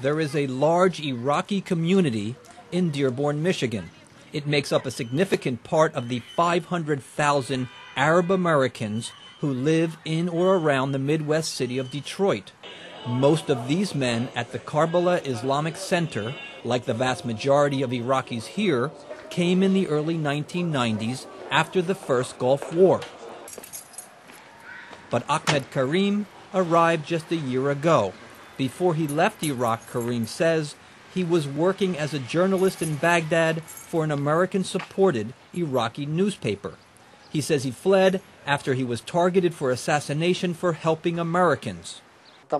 there is a large Iraqi community in Dearborn, Michigan. It makes up a significant part of the 500,000 Arab Americans who live in or around the Midwest city of Detroit. Most of these men at the Karbala Islamic Center, like the vast majority of Iraqis here, came in the early 1990s after the first Gulf War. But Ahmed Kareem arrived just a year ago. Before he left Iraq, Kareem says, he was working as a journalist in Baghdad for an American-supported Iraqi newspaper. He says he fled after he was targeted for assassination for helping Americans. The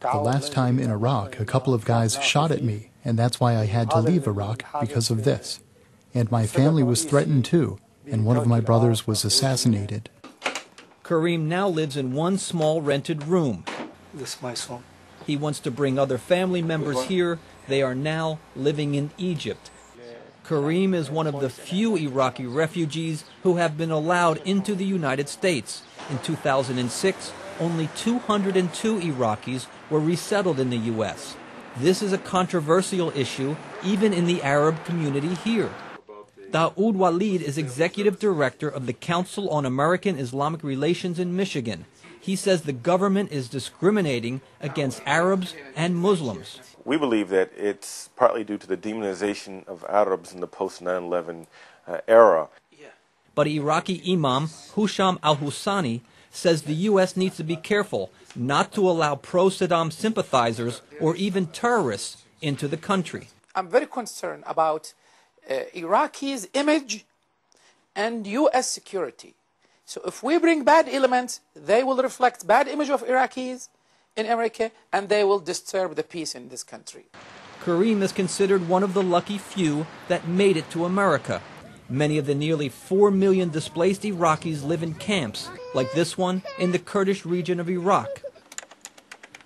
last time in Iraq, a couple of guys shot at me, and that's why I had to leave Iraq, because of this. And my family was threatened too, and one of my brothers was assassinated. Kareem now lives in one small rented room. This is my son. He wants to bring other family members here. They are now living in Egypt. Kareem is one of the few Iraqi refugees who have been allowed into the United States. In 2006, only 202 Iraqis were resettled in the U.S. This is a controversial issue even in the Arab community here. Daoud Walid is executive director of the Council on American Islamic Relations in Michigan. He says the government is discriminating against Arabs and Muslims. We believe that it's partly due to the demonization of Arabs in the post-9/11 era. But Iraqi Imam Husham al-Husani says the U.S. needs to be careful not to allow pro-Saddam sympathizers or even terrorists into the country. I'm very concerned about Iraqi's image and U.S. security. So if we bring bad elements, they will reflect bad image of Iraqis in America, and they will disturb the peace in this country. Kareem is considered one of the lucky few that made it to America. Many of the nearly 4 million displaced Iraqis live in camps, like this one in the Kurdish region of Iraq.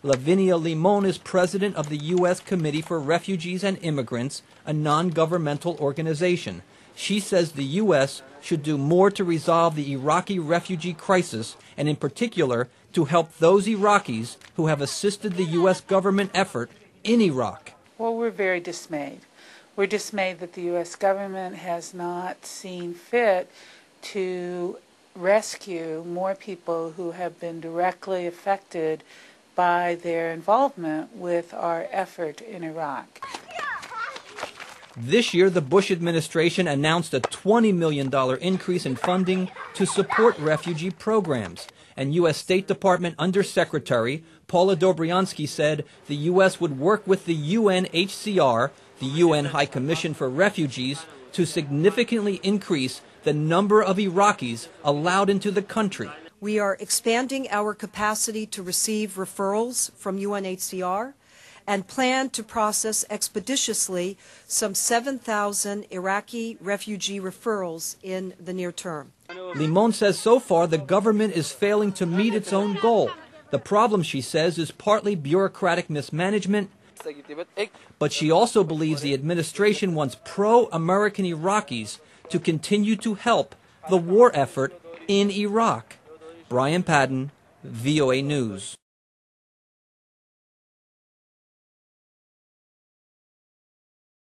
Lavinia Limon is president of the U.S. Committee for Refugees and Immigrants, a non-governmental organization. She says the U.S. should do more to resolve the Iraqi refugee crisis, and in particular, to help those Iraqis who have assisted the U.S. government effort in Iraq. Well, we're very dismayed. We're dismayed that the U.S. government has not seen fit to rescue more people who have been directly affected by their involvement with our effort in Iraq. This year, the Bush administration announced a $20 million increase in funding to support refugee programs. And U.S. State Department Undersecretary Paula Dobryansky said the U.S. would work with the UNHCR, the UN High Commission for Refugees, to significantly increase the number of Iraqis allowed into the country. We are expanding our capacity to receive referrals from UNHCR and plan to process expeditiously some 7,000 Iraqi refugee referrals in the near term. Limon says so far the government is failing to meet its own goal. The problem, she says, is partly bureaucratic mismanagement, but she also believes the administration wants pro-American Iraqis to continue to help the war effort in Iraq. Brian Padden, VOA News.